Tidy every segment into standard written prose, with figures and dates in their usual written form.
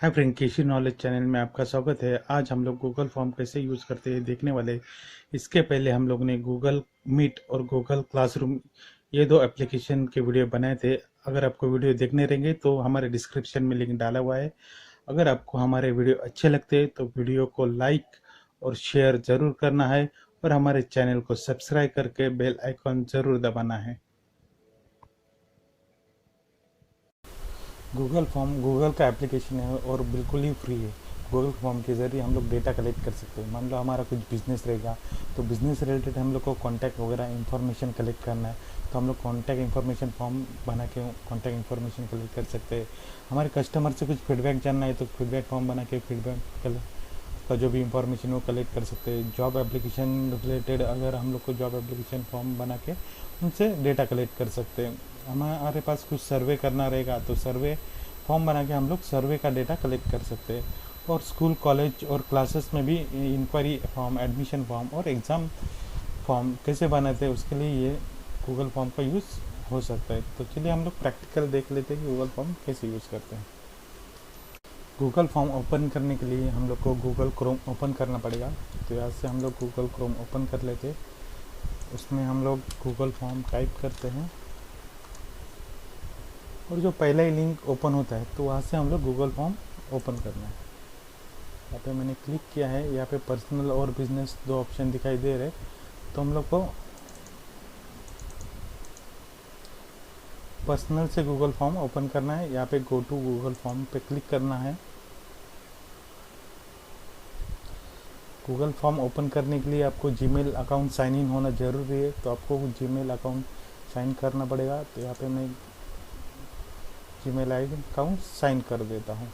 Hi friend, कृषि knowledge channel में आपका स्वागत है। आज हम लोग गूगल फॉर्म कैसे यूज़ करते हैं देखने वाले। इसके पहले हम लोग ने गूगल मीट और गूगल क्लासरूम ये दो एप्लीकेशन के वीडियो बनाए थे। अगर आपको वीडियो देखने रहेंगे तो हमारे डिस्क्रिप्शन में लिंक डाला हुआ है। अगर आपको हमारे वीडियो अच्छे लगते हैं तो वीडियो को लाइक और शेयर ज़रूर करना है और हमारे चैनल को सब्सक्राइब करके बेल आइकॉन ज़रूर दबाना है। गूगल फॉर्म गूगल का एप्लीकेशन है और बिल्कुल ही फ्री है। गूगल फॉर्म के ज़रिए हम लोग डेटा कलेक्ट कर सकते हैं। मान लो हमारा कुछ बिजनेस रहेगा तो बिजनेस रिलेटेड हम लोग को कॉन्टैक्ट वगैरह इन्फॉर्मेशन कलेक्ट करना है तो हम लोग कॉन्टैक्ट इन्फॉर्मेशन फॉर्म बना के कॉन्टैक्ट इन्फॉर्मेशन कलेक्ट कर सकते हैं। हमारे कस्टमर से कुछ फीडबैक जानना है तो फीडबैक फॉर्म बना के फीडबैक का जो भी इंफॉर्मेशन वो कलेक्ट कर सकते हैं। जॉब एप्लीकेशन रिलेटेड अगर हम लोग को जॉब एप्लीकेशन फॉर्म बना के उनसे डेटा कलेक्ट कर सकते हैं। हमारे पास कुछ सर्वे करना रहेगा तो सर्वे फॉर्म बना के हम लोग सर्वे का डेटा कलेक्ट कर सकते हैं। और स्कूल कॉलेज और क्लासेस में भी इंक्वायरी फॉर्म, एडमिशन फॉर्म और एग्ज़ाम फॉर्म कैसे बनाते हैं उसके लिए ये गूगल फॉर्म का यूज़ हो सकता है। तो चलिए हम लोग प्रैक्टिकल देख लेते हैं कि गूगल फॉर्म कैसे यूज़ करते हैं। गूगल फॉर्म ओपन करने के लिए हम लोग को गूगल क्रोम ओपन करना पड़ेगा। तो यहाँ से हम लोग गूगल क्रोम ओपन कर लेते हैं। उसमें हम लोग गूगल फॉर्म टाइप करते हैं और जो पहला ही लिंक ओपन होता है तो वहाँ से हम लोग गूगल फॉर्म ओपन करना है। यहाँ पे मैंने क्लिक किया है। यहाँ पे पर्सनल और बिजनेस दो ऑप्शन दिखाई दे रहे। तो हम लोग को पर्सनल से गूगल फॉर्म ओपन करना है। यहाँ पे गो टू गूगल फॉर्म पे क्लिक करना है। गूगल फॉर्म ओपन करने के लिए आपको जीमेल अकाउंट साइन इन होना ज़रूरी है। तो आपको जीमेल अकाउंट साइन करना पड़ेगा। तो यहाँ पे मैं जीमेल आईडी अकाउंट साइन कर देता हूँ।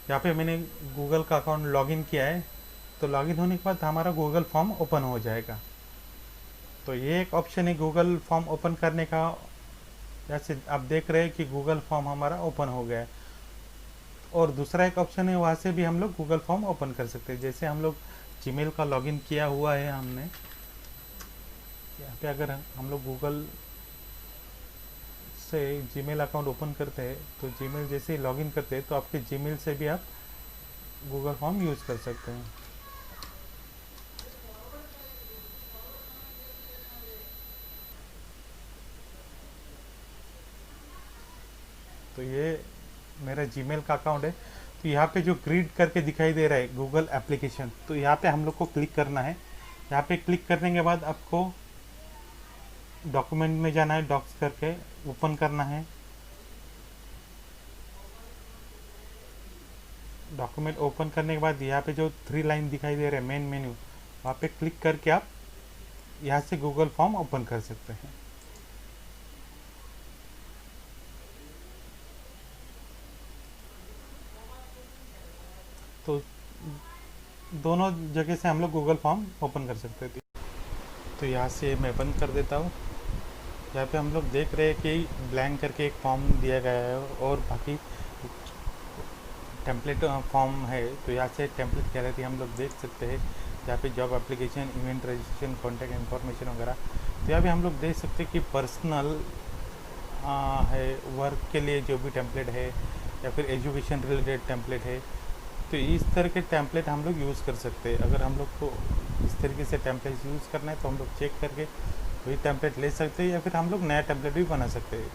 यहाँ पे मैंने गूगल का अकाउंट लॉगिन किया है। तो लॉगिन होने के बाद हमारा गूगल फॉर्म ओपन हो जाएगा। तो ये एक ऑप्शन है गूगल फॉर्म ओपन करने का। जैसे आप देख रहे हैं कि गूगल फॉर्म हमारा ओपन हो गया है। और दूसरा एक ऑप्शन है, वहाँ से भी हम लोग गूगल फॉर्म ओपन कर सकते हैं। जैसे हम लोग जीमेल का लॉगिन किया हुआ है हमने, यहाँ पे अगर हम लोग गूगल से जीमेल अकाउंट ओपन करते हैं तो जीमेल जैसे ही लॉगिन करते हैं तो आपके जीमेल से भी आप गूगल फॉर्म यूज़ कर सकते हैं। तो ये मेरा जीमेल का अकाउंट है। तो यहाँ पे जो ग्रिड करके दिखाई दे रहा है गूगल एप्लीकेशन, तो यहाँ पे हम लोग को क्लिक करना है। यहाँ पे क्लिक करने के बाद आपको डॉक्यूमेंट में जाना है, डॉक्स करके ओपन करना है। डॉक्यूमेंट ओपन करने के बाद यहाँ पे जो 3 लाइन दिखाई दे रहे हैं मेन मेन्यू, वहाँ पे क्लिक करके आप यहाँ से गूगल फॉर्म ओपन कर सकते हैं। तो दोनों जगह से हम लोग गूगल फॉर्म ओपन कर सकते थे। तो यहाँ से मैं बंद कर देता हूँ। यहाँ पे हम लोग देख रहे हैं कि ब्लैंक करके एक फॉर्म दिया गया है और बाकी टेम्पलेट फॉर्म है। तो यहाँ से टेम्पलेट गैलरी हम लोग देख सकते हैं जहाँ पे job application, event registration, contact information वगैरह। तो यहाँ पे हम लोग देख सकते हैं कि पर्सनल है, वर्क के लिए जो भी टेम्पलेट है या फिर एजुकेशन रिलेटेड टेम्पलेट है। तो इस तरह के टेम्पलेट हम लोग यूज़ कर सकते हैं। अगर हम लोग को इस तरीके से टेम्पलेट यूज़ करना है तो हम लोग चेक करके वही टेम्पलेट ले सकते हैं या फिर हम लोग नया टेम्पलेट भी बना सकते हैं।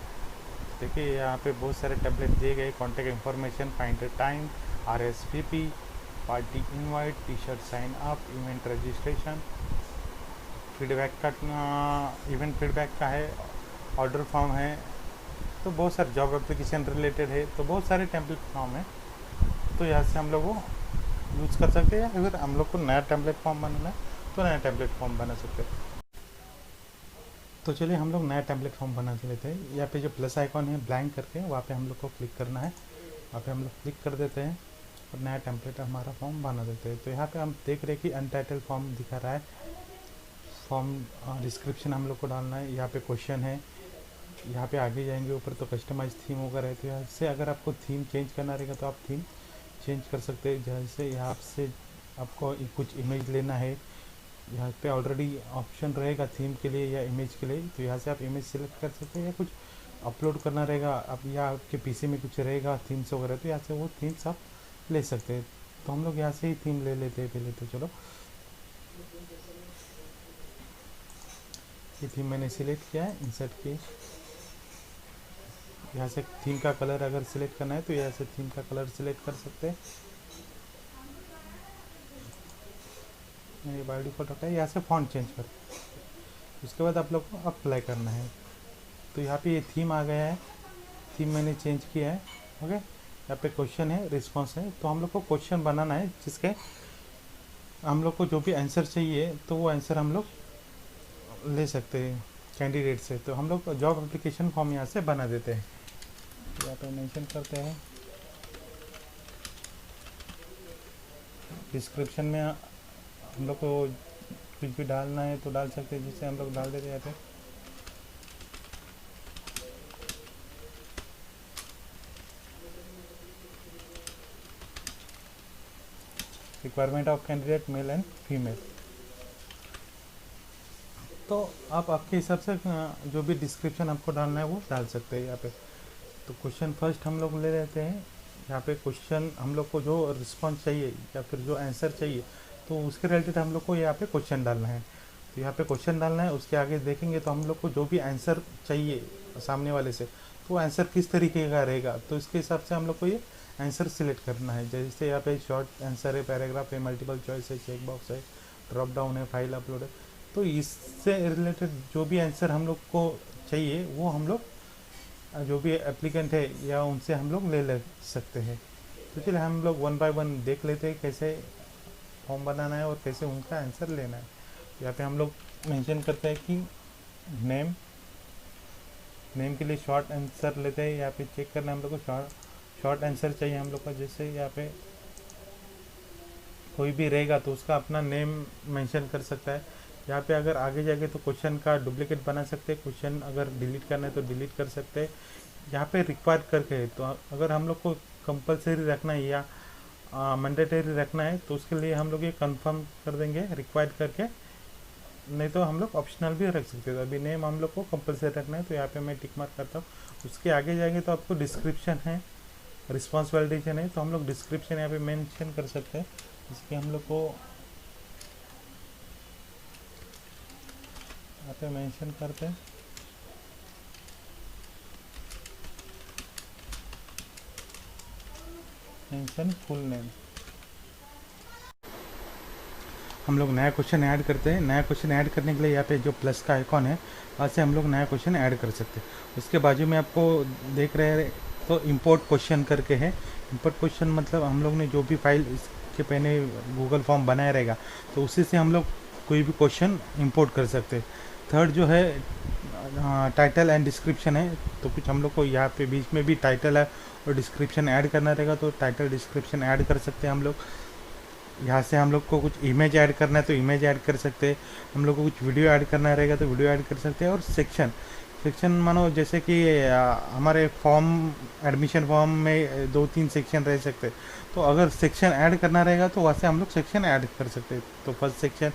देखिए यहाँ पे बहुत सारे टेम्पलेट दिए गए। Contact information, find the time, RSVP, party invite, T shirt sign up, event registration, feedback का इवेंट फीडबैक का है, ऑर्डर फॉर्म है। तो बहुत सारे जॉब एप्लीकेशन रिलेटेड है। तो बहुत सारे टेम्पलेट फॉर्म है। तो यहाँ से हम लोग वो यूज़ कर सकते हैं या फिर हम लोग को नया टेम्पलेट फॉर्म बनाना है तो नया टेम्पलेट फॉर्म बना सकते हैं। तो चलिए हम लोग नया टेम्पलेट फॉर्म बना लेते हैं। यहाँ पे जो प्लस आइकॉन है ब्लैंक करके, वहाँ पे हम लोग को क्लिक करना है। वहाँ पे हम लोग क्लिक कर देते हैं और नया टेम्पलेट हमारा फॉर्म बना देते हैं। तो यहाँ पे हम देख रहे हैं कि अनटाइटल फॉर्म दिखा रहा है। फॉर्म डिस्क्रिप्शन हम लोग को डालना है। यहाँ पे क्वेश्चन है। यहाँ पे आगे जाएंगे ऊपर तो कस्टमाइज थीम वगैरह है। तो यहाँ से अगर आपको थीम चेंज करना रहेगा तो आप थीम चेंज कर सकते हैं। जैसे यहाँ से आपको कुछ इमेज लेना है, यहाँ पे ऑलरेडी ऑप्शन रहेगा थीम के लिए या इमेज के लिए, तो यहाँ से आप इमेज सेलेक्ट कर सकते हैं, या कुछ अपलोड करना रहेगा अब, या आपके पीसी में कुछ रहेगा थीम्स वगैरह, तो यहाँ से वो थीम्स आप ले सकते हैं। तो हम लोग यहाँ से ही थीम ले लेते हैं पहले। तो चलो, ये थीम मैंने सिलेक्ट किया है, इंसर्ट की। यहाँ से थीम का कलर अगर सिलेक्ट करना है तो यहाँ से थीम का कलर सिलेक्ट कर सकते हैं। ये बाय डिफॉल्ट होता है। यहाँ से फॉन्ट चेंज कर, उसके बाद आप लोग को अप्लाई करना है। तो यहाँ पे ये थीम आ गया है, थीम मैंने चेंज किया है। ओके, यहाँ पे क्वेश्चन है, रिस्पॉन्स है। तो हम लोग को क्वेश्चन बनाना है जिसके हम लोग को जो भी आंसर चाहिए तो वो आंसर हम लोग ले सकते हैं कैंडिडेट से। तो हम लोग जॉब एप्लीकेशन फॉर्म यहाँ से बना देते हैं। यहाँ पे मेंशन करते हैं डिस्क्रिप्शन में हम लोग को कुछ भी डालना है तो डाल सकते हैं, जिससे हम लोग डाल देते हैं यहाँ पे। Requirement of candidate male and female. तो आप आपके हिसाब से जो भी डिस्क्रिप्शन आपको डालना है वो डाल सकते हैं यहाँ पे। तो क्वेश्चन फर्स्ट हम लोग ले लेते हैं। यहाँ पे क्वेश्चन हम लोग को जो रिस्पॉन्स चाहिए या फिर जो आंसर चाहिए तो उसके रिलेटेड हम लोग को यहाँ पे क्वेश्चन डालना है। तो यहाँ पे क्वेश्चन डालना है, उसके आगे देखेंगे तो हम लोग को जो भी आंसर चाहिए सामने वाले से, तो आंसर किस तरीके का रहेगा, तो इसके हिसाब से हम लोग को ये आंसर सिलेक्ट करना है। जैसे यहाँ पे शॉर्ट आंसर है, पैराग्राफ है, मल्टीपल चॉइस है, चेक बॉक्स है, ड्रॉप डाउन है, फाइल अपलोड है। तो इससे रिलेटेड जो भी आंसर हम लोग को चाहिए वो हम लोग जो भी एप्लीकेंट है या उनसे हम लोग ले सकते हैं। तो चलिए हम लोग वन बाय वन देख लेते हैं कैसे फॉर्म बनाना है और कैसे उनका आंसर लेना है। यहाँ पे हम लोग मेंशन करते हैं कि नेम के लिए शॉर्ट आंसर लेते हैं। यहाँ पे चेक करना है हम लोग को शॉर्ट आंसर चाहिए हम लोग का। जैसे यहाँ पे कोई भी रहेगा तो उसका अपना नेम मेंशन कर सकता है। यहाँ पे अगर आगे जाके तो क्वेश्चन का डुप्लीकेट बना सकते हैं, क्वेश्चन अगर डिलीट करना है तो डिलीट कर सकते हैं। यहाँ पे रिक्वायर करके है, तो अगर हम लोग को कंपलसरी रखना है या मैंडेटरी रखना है तो उसके लिए हम लोग ये कंफर्म कर देंगे रिक्वायर्ड करके, नहीं तो हम लोग ऑप्शनल भी रख सकते हैं। तो अभी नेम हम लोग को कंपलसरी रखना है तो यहाँ पे मैं टिक मार्क करता हूँ। उसके आगे जाएंगे तो आपको डिस्क्रिप्शन है, रिस्पॉन्स वैलिडेशन है, तो हम लोग डिस्क्रिप्शन यहाँ पे मेंशन कर सकते हैं। इसके हम लोग को यहाँ पे मेंशन करते हैं मेंशन फुल नेम। हम लोग नया क्वेश्चन ऐड करते हैं। नया क्वेश्चन ऐड करने के लिए यहाँ पे जो प्लस का आइकॉन है वहाँ से हम लोग नया क्वेश्चन ऐड कर सकते हैं। उसके बाजू में आपको देख रहे हैं तो इंपोर्ट क्वेश्चन करके है। इंपोर्ट क्वेश्चन मतलब हम लोग ने जो भी फाइल इसके पहले गूगल फॉर्म बनाया रहेगा तो उसी से हम लोग कोई भी क्वेश्चन इंपोर्ट कर सकते हैं। थर्ड जो है टाइटल एंड डिस्क्रिप्शन है। तो कुछ हम लोग को यहाँ पे बीच में भी टाइटल है और डिस्क्रिप्शन ऐड करना रहेगा तो टाइटल डिस्क्रिप्शन ऐड कर सकते हैं हम लोग। यहाँ से हम लोग को कुछ इमेज ऐड करना है तो इमेज ऐड कर सकते हैं। हम लोग को कुछ वीडियो ऐड करना रहेगा तो वीडियो ऐड कर सकते हैं। और सेक्शन मानो जैसे कि हमारे फॉर्म एडमिशन फॉर्म में 2-3 सेक्शन रह सकते हैं, तो अगर सेक्शन ऐड करना रहेगा तो वहाँ से हम लोग सेक्शन ऐड कर सकते हैं। तो फर्स्ट सेक्शन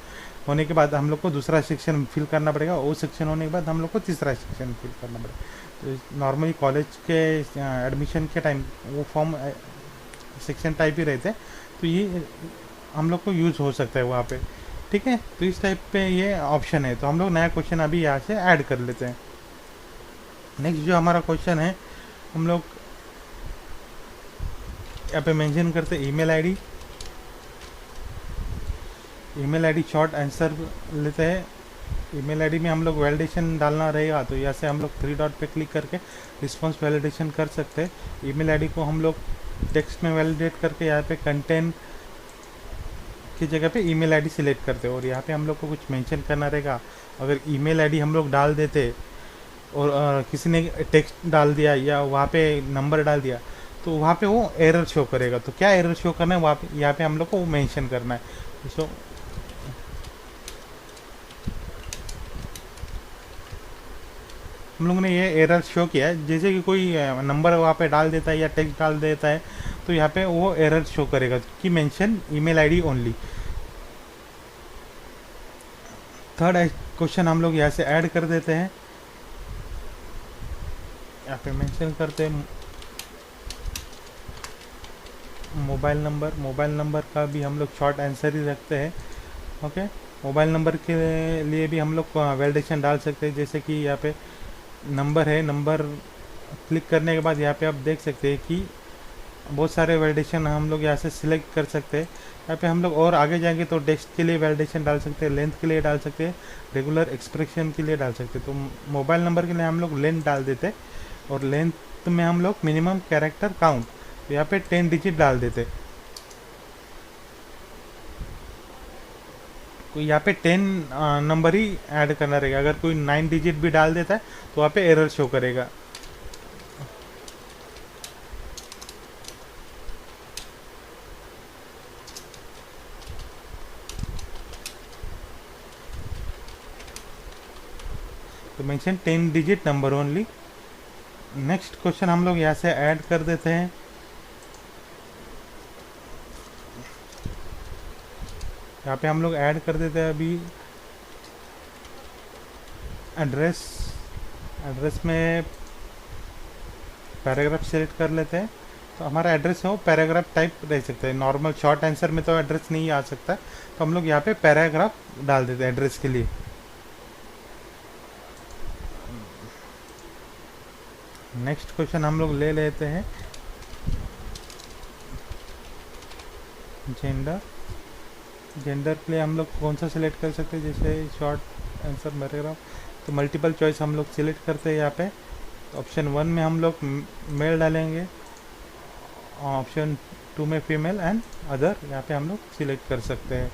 होने के बाद हम लोग को दूसरा सेक्शन फिल करना पड़ेगा, वो सेक्शन होने के बाद हम लोग को तीसरा सेक्शन फिल करना पड़ेगा। तो नॉर्मली कॉलेज के एडमिशन के टाइम वो फॉर्म सेक्शन टाइप ही रहते हैं, तो ये हम लोग को यूज़ हो सकता है वहाँ पे। ठीक है, तो इस टाइप पे ये ऑप्शन है। तो हम लोग नया क्वेश्चन अभी यहाँ से ऐड कर लेते हैं। नेक्स्ट जो हमारा क्वेश्चन है हम लोग यहाँ पे मेंशन करते हैं ईमेल आईडी शॉर्ट आंसर लेते हैं। ईमेल आईडी में हम लोग वैलिडेशन डालना रहेगा तो यहाँ से हम लोग 3 डॉट पे क्लिक करके रिस्पॉन्स वैलिडेशन कर सकते हैं। ईमेल आईडी को हम लोग टेक्स्ट में वैलिडेट करके यहाँ पे कंटेंट की जगह पे ईमेल आईडी सिलेक्ट करते हैं और यहाँ पे हम लोग को कुछ मेंशन करना रहेगा। अगर ईमेल आईडी हम लोग डाल देते और किसी ने टेक्स्ट डाल दिया या वहाँ पे नंबर डाल दिया तो वहाँ पे वो एरर शो करेगा। तो क्या एरर शो करना है वहाँ पे यहाँ पे हम लोग को वो मेंशन करना है। सो हम लोगों ने ये एरर शो किया है, जैसे कि कोई नंबर वहाँ पे डाल देता है या टेक्स्ट डाल देता है तो यहाँ पे वो एरर शो करेगा कि mention email ID only. Third question हम लोग यहाँ से ऐड कर देते हैं, यहाँ पे मेंशन करते हैं मोबाइल नंबर का भी हम लोग शॉर्ट आंसर ही रखते हैं। ओके, मोबाइल नंबर के लिए भी हम लोग वैलिडेशन डाल सकते हैं, जैसे कि यहाँ पे नंबर है, नंबर क्लिक करने के बाद यहाँ पे आप देख सकते हैं कि बहुत सारे वैलिडेशन हम लोग यहाँ से सिलेक्ट कर सकते हैं। यहाँ पे हम लोग और आगे जाएंगे तो टेक्स्ट के लिए वैलिडेशन डाल सकते हैं, लेंथ के लिए डाल सकते हैं, रेगुलर एक्सप्रेशन के लिए डाल सकते हैं। तो मोबाइल नंबर के लिए हम लोग लेंथ डाल देते हैं, और लेंथ में हम लोग मिनिमम कैरेक्टर काउंट, तो यहाँ पे 10 डिजिट डाल देते। तो यहाँ पे 10 नंबर ही ऐड करना रहेगा। अगर कोई 9 डिजिट भी डाल देता है तो वहाँ पे एरर शो करेगा। तो mention 10 digit number only. Next question हम लोग यहाँ से ऐड कर देते हैं। यहाँ पे हम लोग ऐड कर देते हैं अभी एड्रेस में पैराग्राफ सेलेक्ट कर लेते हैं। तो हमारा एड्रेस है वो पैराग्राफ टाइप रह सकता है, नॉर्मल शॉर्ट आंसर में तो एड्रेस नहीं आ सकता, तो हम लोग यहाँ पे पैराग्राफ डाल देते हैं एड्रेस के लिए। नेक्स्ट क्वेश्चन हम लोग ले लेते हैं जेंडर के लिए हम लोग कौन सा सिलेक्ट कर सकते हैं, जैसे शॉर्ट आंसर पैराग्राफ, तो मल्टीपल चॉइस हम लोग सिलेक्ट करते हैं। यहाँ पे ऑप्शन 1 में हम लोग मेल डालेंगे, ऑप्शन 2 में फीमेल एंड अदर यहाँ पे हम लोग सिलेक्ट कर सकते हैं।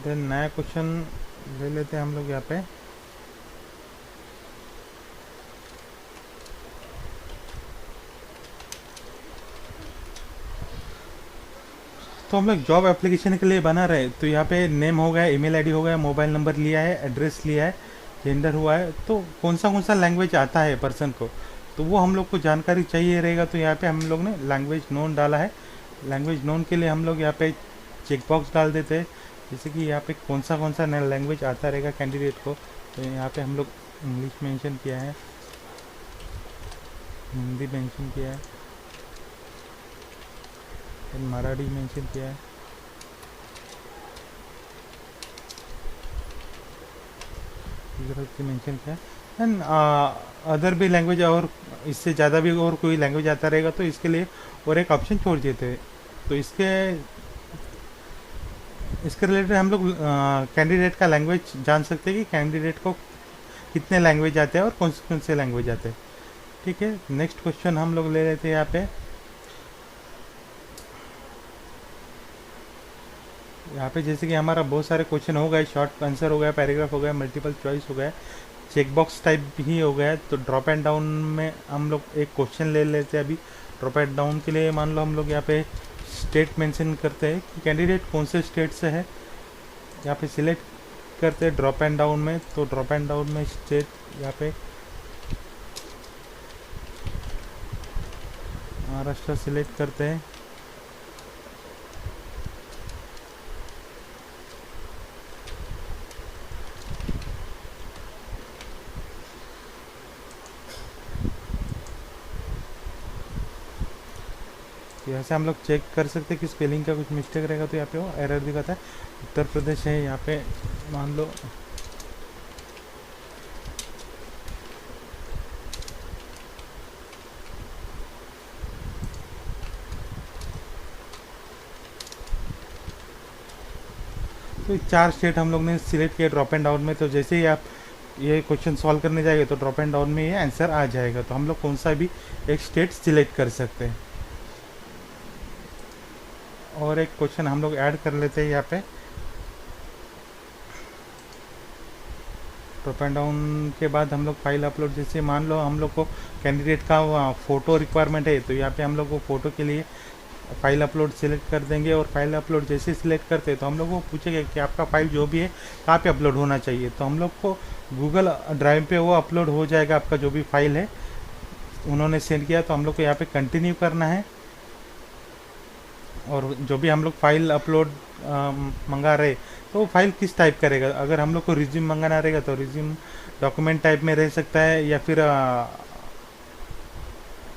देन नया क्वेश्चन ले लेते हैं हम लोग यहाँ पे। तो हम लोग जॉब एप्लीकेशन के लिए बना रहे, तो यहाँ पे नेम हो गया, ईमेल आईडी हो गया, मोबाइल नंबर लिया है, एड्रेस लिया है, जेंडर हुआ है, तो कौन सा लैंग्वेज आता है पर्सन को, तो वो हम लोग को जानकारी चाहिए रहेगा। तो यहाँ पे हम लोग ने लैंग्वेज नोन डाला है। लैंग्वेज नोन के लिए हम लोग यहाँ पे चेक बॉक्स डाल देते हैं, जैसे कि यहाँ पे कौन सा नया लैंग्वेज आता रहेगा कैंडिडेट को। तो यहाँ पे हम लोग इंग्लिश मेंशन किया है, हिंदी मेंशन किया है, मराठी मेंशन किया है, गुजराती मेंशन किया है, एंड अदर भी लैंग्वेज, और इससे ज़्यादा भी और कोई लैंग्वेज आता रहेगा तो इसके लिए और एक ऑप्शन छोड़ देते हैं। तो इसके रिलेटेड हम लोग कैंडिडेट का लैंग्वेज जान सकते हैं कि कैंडिडेट को कितने लैंग्वेज आते हैं और कौन से लैंग्वेज आते हैं। ठीक है, नेक्स्ट क्वेश्चन हम लोग ले लेते हैं यहाँ पे जैसे कि हमारा बहुत सारे क्वेश्चन हो गए, शॉर्ट आंसर हो गया, पैराग्राफ हो गया, मल्टीपल चॉइस हो गया, चेक बॉक्स टाइप ही हो गया। तो ड्रॉप एंड डाउन में हम लोग एक क्वेश्चन ले लेते हैं अभी। ड्रॉप एंड डाउन के लिए मान लो हम लोग यहाँ पे स्टेट मेंशन करते हैं कि कैंडिडेट कौन से स्टेट से है, यहाँ पे सिलेक्ट करते हैं ड्रॉप एंड डाउन में। तो ड्रॉप एंड डाउन में स्टेट यहाँ पे महाराष्ट्र सिलेक्ट करते हैं। यहाँ से हम लोग चेक कर सकते हैं कि स्पेलिंग का कुछ मिस्टेक रहेगा तो यहाँ पे वो एरर दिखाता है। उत्तर प्रदेश है, यहाँ पे मान लो तो 4 स्टेट हम लोग ने सिलेक्ट किया ड्रॉप एंड डाउन में। तो जैसे ही आप ये क्वेश्चन सॉल्व करने जाएंगे तो ड्रॉप एंड डाउन में ये आंसर आ जाएगा। तो हम लोग कौन सा भी एक स्टेट सिलेक्ट कर सकते हैं। और एक क्वेश्चन हम लोग ऐड कर लेते हैं यहाँ पे। ड्रॉप एंड डाउन के बाद हम लोग फाइल अपलोड, जैसे मान लो हम लोग को कैंडिडेट का फ़ोटो रिक्वायरमेंट है, तो यहाँ पे हम लोग को फ़ोटो के लिए फाइल अपलोड सिलेक्ट कर देंगे, और फाइल अपलोड जैसे सिलेक्ट करते हैं तो हम लोग को पूछेगा कि आपका फाइल जो भी है कहाँ पे अपलोड होना चाहिए, तो हम लोग को गूगल ड्राइव पे वो अपलोड हो जाएगा। आपका जो भी फाइल है उन्होंने सेंड किया तो हम लोग को यहाँ पे कंटिन्यू करना है। और जो भी हम लोग फाइल अपलोड मंगा रहे तो वो फाइल किस टाइप करेगा, अगर हम लोग को रिज्यूम मंगाना रहेगा तो रिज्यूम डॉक्यूमेंट टाइप में रह सकता है, या फिर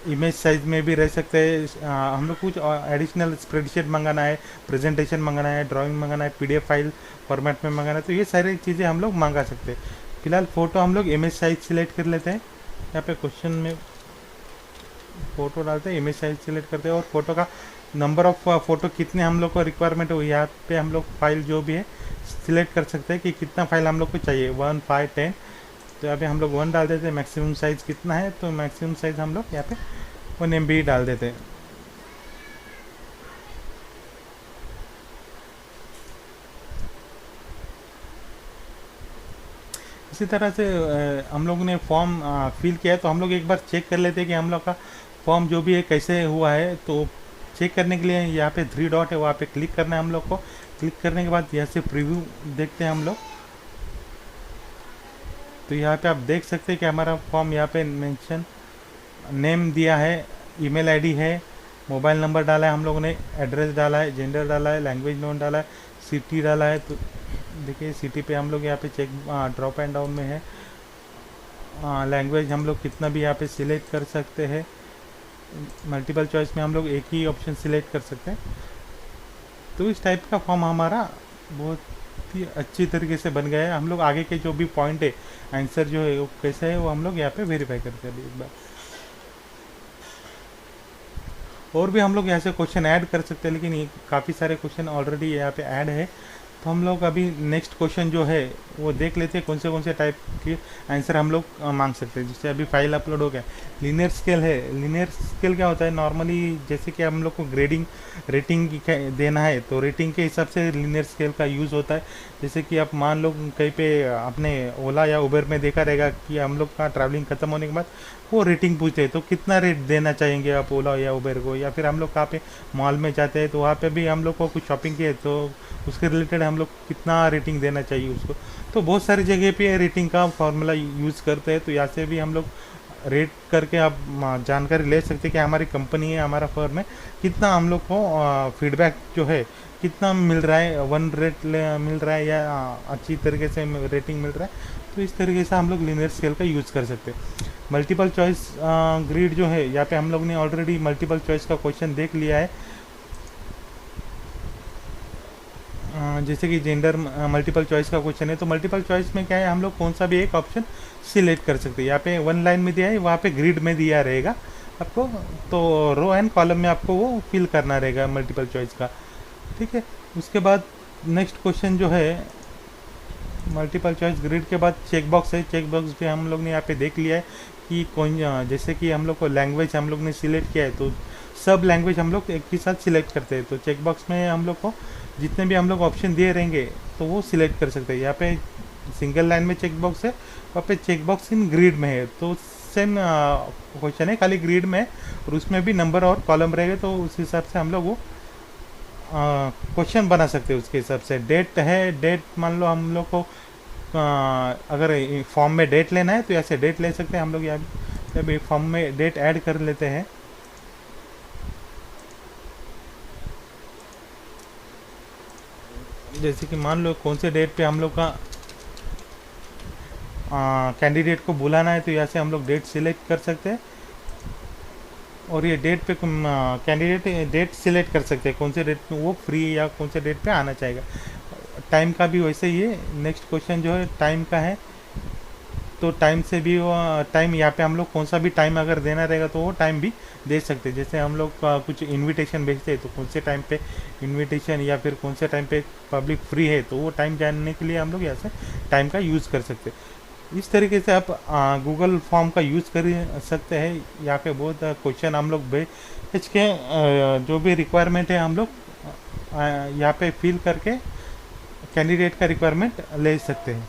इमेज साइज में भी रह सकते हैं। हम लोग कुछ एडिशनल स्प्रेडशीट मंगाना है, प्रेजेंटेशन मंगाना है, ड्राइंग मंगाना है, पीडीएफ फाइल फॉर्मेट में मंगाना है, तो ये सारी चीज़ें हम लोग मंगा सकते हैं। फिलहाल फ़ोटो हम लोग इमेज साइज सिलेक्ट कर लेते हैं। यहाँ पे क्वेश्चन में फ़ोटो डालते हैं, इमेज साइज सिलेक्ट करते हैं, और फोटो का नंबर ऑफ फ़ोटो कितने हम लोग को रिक्वायरमेंट हो, यहाँ पे हम लोग फाइल जो भी है सिलेक्ट कर सकते हैं कि कितना फाइल हम लोग को चाहिए, 1, 5, 10। तो यहाँ पे हम लोग 1 डाल देते हैं। मैक्सिमम साइज़ कितना है, तो मैक्सिमम साइज़ हम लोग यहाँ पे 1 MB डाल देते हैं। इसी तरह से हम लोग ने फॉर्म फिल किया है, तो हम लोग एक बार चेक कर लेते हैं कि हम लोग का फॉर्म जो भी है कैसे हुआ है। तो चेक करने के लिए यहाँ पे 3 डॉट है, वहाँ पे क्लिक करना है हम लोग को। क्लिक करने के बाद यहाँ से प्रीव्यू देखते हैं हम लोग। तो यहाँ पे आप देख सकते हैं कि हमारा फॉर्म यहाँ पे मेंशन नेम दिया है, ईमेल आईडी है, मोबाइल नंबर डाला है हम लोगों ने, एड्रेस डाला है, जेंडर डाला है, लैंग्वेज नोन डाला है, सिटी डाला है। तो देखिए सिटी पे हम लोग यहाँ पे चेक ड्रॉप एंड डाउन में है। लैंग्वेज हम लोग कितना भी यहाँ पे सिलेक्ट कर सकते हैं। मल्टीपल चॉइस में हम लोग एक ही ऑप्शन सिलेक्ट कर सकते हैं। तो इस टाइप का फॉर्म हमारा बहुत ही अच्छी तरीके से बन गया है। हम लोग आगे के जो भी पॉइंट है, आंसर जो है वो कैसे है, वो हम लोग यहाँ पे वेरीफाई करते हैं एक बार। और भी हम लोग यहाँ से क्वेश्चन ऐड कर सकते हैं, लेकिन ये काफ़ी सारे क्वेश्चन ऑलरेडी यहाँ पे ऐड है। तो हम लोग अभी नेक्स्ट क्वेश्चन जो है वो देख लेते हैं कौन से टाइप के आंसर हम लोग मांग सकते हैं। जैसे अभी फाइल अपलोड हो गया, लीनियर स्केल है। लीनियर स्केल क्या होता है, नॉर्मली जैसे कि हम लोग को ग्रेडिंग रेटिंग देना है तो रेटिंग के हिसाब से लीनियर स्केल का यूज़ होता है। जैसे कि आप मान लो कहीं पे अपने ओला या उबर में देखा रहेगा कि हम लोग का ट्रैवलिंग खत्म होने के बाद वो रेटिंग पूछते हैं, तो कितना रेट देना चाहेंगे आप ओला या उबर को। या फिर हम लोग कहाँ पे मॉल में जाते हैं तो वहाँ पे भी हम लोग को कुछ शॉपिंग की है तो उसके रिलेटेड हम लोग कितना रेटिंग देना चाहिए उसको। तो बहुत सारी जगह पे रेटिंग का फॉर्मूला यूज़ करते हैं। तो यहाँ से भी हम लोग रेट करके आप जानकारी ले सकते हैं कि हमारी कंपनी है, हमारा फर्म है, कितना हम लोग को फीडबैक जो है कितना मिल रहा है, 1 रेट मिल रहा है या अच्छी तरीके से रेटिंग मिल रहा है। तो इस तरीके से हम लोग लीनियर स्केल का यूज़ कर सकते हैं। मल्टीपल चॉइस ग्रिड जो है, यहाँ पे हम लोग ने ऑलरेडी मल्टीपल चॉइस का क्वेश्चन देख लिया है। जैसे कि जेंडर मल्टीपल चॉइस का क्वेश्चन है, तो मल्टीपल चॉइस में क्या है, हम लोग कौन सा भी एक ऑप्शन सिलेक्ट कर सकते हैं। यहाँ पे 1 लाइन में दिया है, वहाँ पे ग्रिड में दिया रहेगा आपको, तो रो एंड कॉलम में आपको वो फिल करना रहेगा मल्टीपल चॉइस का। ठीक है, उसके बाद नेक्स्ट क्वेश्चन जो है मल्टीपल चॉइस ग्रिड के बाद चेक बॉक्स है। चेक बॉक्स भी हम लोग ने यहाँ पे देख लिया है कि कौन, जैसे कि हम लोग को लैंग्वेज हम लोग ने सिलेक्ट किया है तो सब लैंग्वेज हम लोग एक ही साथ सिलेक्ट करते हैं। तो चेक बॉक्स में हम लोग को जितने भी हम लोग ऑप्शन दिए रहेंगे तो वो सिलेक्ट कर सकते हैं। यहाँ पे सिंगल लाइन में चेक बॉक्स है, वहाँ पे चेक बॉक्स इन ग्रिड में है। तो सेम क्वेश्चन है, खाली ग्रिड में और उसमें भी नंबर और कॉलम रहेगा, तो उस हिसाब से हम लोग वो क्वेश्चन बना सकते हैं। उसके हिसाब से डेट है, डेट मान लो हम लोग को अगर फॉर्म में डेट लेना है तो ऐसे डेट ले सकते हैं हम लोग। यहाँ फॉर्म में डेट ऐड कर लेते हैं। जैसे कि मान लो कौन से डेट पे हम लोग का कैंडिडेट को बुलाना है, तो यहाँ से हम लोग डेट सिलेक्ट कर सकते हैं और ये डेट पे कैंडिडेट डेट सिलेक्ट कर सकते हैं कौन से डेट पे वो फ्री या कौन से डेट पे आना चाहेगा। टाइम का भी वैसे ही है। नेक्स्ट क्वेश्चन जो है टाइम का है, तो टाइम से भी वो टाइम यहाँ पे हम लोग कौन सा भी टाइम अगर देना रहेगा तो वो टाइम भी दे सकते हैं। जैसे हम लोग कुछ इनविटेशन भेजते हैं तो कौन से टाइम पे इनविटेशन या फिर कौन से टाइम पे पब्लिक फ्री है, तो वो टाइम जानने के लिए हम लोग यहाँ से टाइम का यूज़ कर सकते हैं। इस तरीके से आप गूगल फॉर्म का यूज़ कर सकते हैं। यहाँ पे बहुत क्वेश्चन हम लोग भेज के जो भी रिक्वायरमेंट है हम लोग यहाँ पे फिल करके कैंडिडेट का रिक्वायरमेंट ले सकते हैं।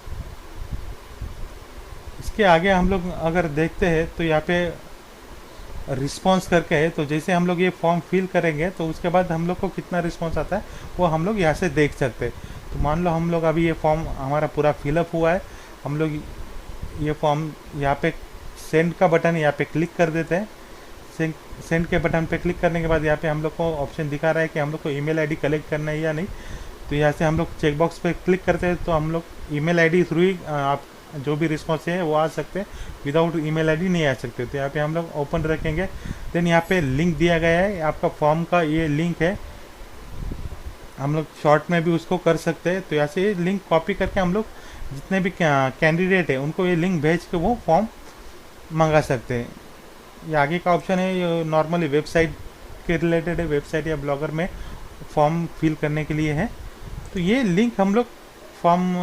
इसके आगे हम लोग अगर देखते हैं तो यहाँ पे रिस्पॉन्स करके है, तो जैसे हम लोग ये फॉर्म फिल करेंगे तो उसके बाद हम लोग को कितना रिस्पॉन्स आता है वो हम लोग यहाँ से देख सकते हैं। तो मान लो हम लोग अभी ये फॉर्म हमारा पूरा फिलअप हुआ है, हम लोग ये फॉर्म यहाँ पे सेंड का बटन यहाँ पे क्लिक कर देते हैं। सेंड के बटन पे क्लिक करने के बाद यहाँ पे हम लोग को ऑप्शन दिखा रहा है कि हम लोग को ईमेल आईडी कलेक्ट करना है या नहीं। तो यहाँ से हम लोग चेकबॉक्स पे क्लिक करते हैं तो हम लोग ईमेल आईडी थ्रू ही आप जो भी रिस्पॉन्स है वो आ सकते हैं, विदाउट ईमेल आईडी नहीं आ सकते। तो यहाँ पे हम लोग ओपन रखेंगे। देन यहाँ पे लिंक दिया गया है, आपका फॉर्म का ये लिंक है, हम लोग शॉर्ट में भी उसको कर सकते हैं। तो यहाँ से ये लिंक कॉपी करके हम लोग जितने भी कैंडिडेट है उनको ये लिंक भेज के वो फॉर्म मंगा सकते हैं। ये आगे का ऑप्शन है, ये नॉर्मली वेबसाइट के रिलेटेड है, वेबसाइट या ब्लॉगर में फॉर्म फिल करने के लिए है। तो ये लिंक हम लोग फॉर्म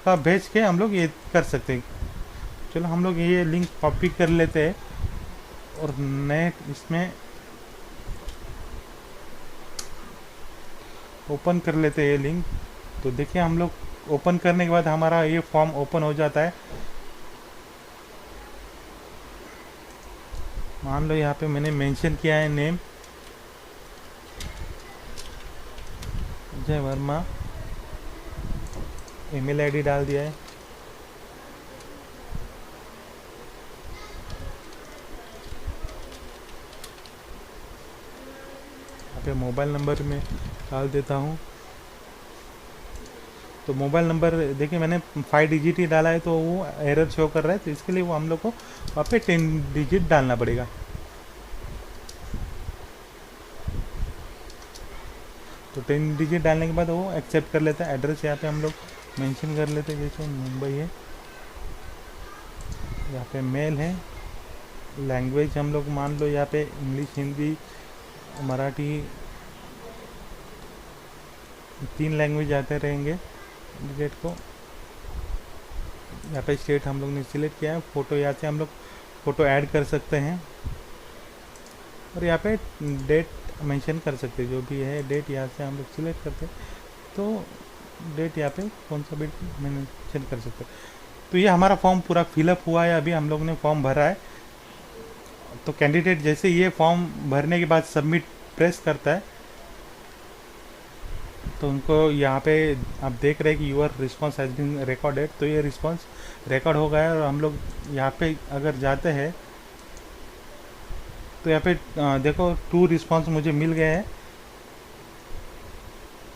का भेज के हम लोग ये कर सकते हैं। चलो हम लोग ये लिंक कॉपी कर लेते हैं और नए इसमें ओपन कर लेते हैं ये लिंक। तो देखिए हम लोग ओपन करने के बाद हमारा ये फॉर्म ओपन हो जाता है। मान लो यहाँ पे मैंने मेंशन किया है name Ajay Verma, email ID डाल दिया है, यहाँ पे मोबाइल नंबर में डाल देता हूँ। तो मोबाइल नंबर देखिए मैंने 5 डिजिट ही डाला है तो वो एरर शो कर रहा है, तो इसके लिए वो हम लोग को वहाँ पे 10 डिजिट डालना पड़ेगा। तो 10 डिजिट डालने के बाद वो एक्सेप्ट कर लेता है। एड्रेस यहाँ पे हम लोग मेंशन कर लेते हैं, जैसे मुंबई है, यहाँ पे मेल है। लैंग्वेज हम लोग मान लो यहाँ पे इंग्लिश, हिंदी, मराठी, 3 लैंग्वेज आते रहेंगे कैंडिडेट को। यहाँ पे स्टेट हम लोग ने सिलेक्ट किया है। फ़ोटो यहाँ से हम लोग फ़ोटो ऐड कर सकते हैं और यहाँ पे डेट मेंशन कर सकते हैं, जो भी है डेट यहाँ से हम लोग सिलेक्ट करते हैं तो डेट यहाँ पे कौन सा डेट मेंशन कर सकते हैं। तो ये हमारा फॉर्म पूरा फिलअप हुआ है, अभी हम लोग ने फॉर्म भरा है। तो कैंडिडेट जैसे ये फॉर्म भरने के बाद सबमिट प्रेस करता है तो उनको यहाँ पे आप देख रहे हैं कि your response has been recorded. तो ये रिस्पॉन्स रिकॉर्ड हो गया है और हम लोग यहाँ पे अगर जाते हैं तो यहाँ पे देखो 2 रिस्पॉन्स मुझे मिल गए हैं।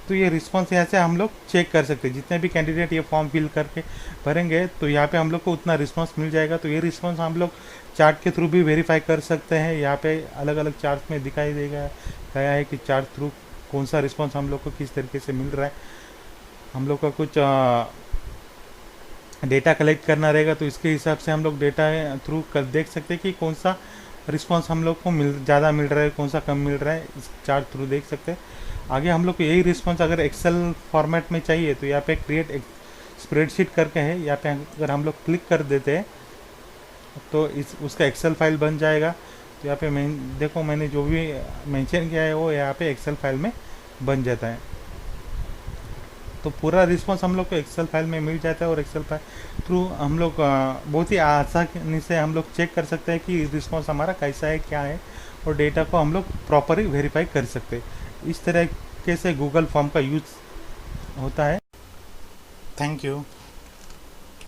तो ये रिस्पॉन्स यहाँ से हम लोग चेक कर सकते हैं, जितने भी कैंडिडेट ये फॉर्म फिल करके भरेंगे तो यहाँ पे हम लोग को उतना रिस्पॉन्स मिल जाएगा। तो ये रिस्पॉन्स हम लोग चार्ट के थ्रू भी वेरीफाई कर सकते हैं। यहाँ पे अलग अलग चार्ट में दिखाई देगा गया है कि चार्ट थ्रू कौन सा रिस्पॉन्स हम लोग को किस तरीके से मिल रहा है। हम लोग का कुछ डेटा कलेक्ट करना रहेगा तो इसके हिसाब से हम लोग डेटा थ्रू कर देख सकते हैं कि कौन सा रिस्पॉन्स हम लोग को ज़्यादा मिल रहा है, कौन सा कम मिल रहा है, इस चार्ट थ्रू देख सकते हैं। आगे हम लोग को यही रिस्पॉन्स अगर एक्सेल फॉर्मेट में चाहिए तो यहाँ पे क्रिएट स्प्रेडशीट करके है, यहाँ पे अगर हम लोग क्लिक कर देते हैं तो उसका एक्सेल फाइल बन जाएगा। तो यहाँ पे देखो मैंने जो भी मेंशन किया है वो यहाँ पे एक्सेल फाइल में बन जाता है। तो पूरा रिस्पॉन्स हम लोग को एक्सेल फाइल में मिल जाता है और एक्सेल फाइल थ्रू हम लोग बहुत ही आसानी से हम लोग चेक कर सकते हैं कि रिस्पॉन्स हमारा कैसा है, क्या है, और डेटा को हम लोग प्रॉपरली वेरीफाई कर सकते हैं। इस तरीके से गूगल फॉर्म का यूज़ होता है। Thank you.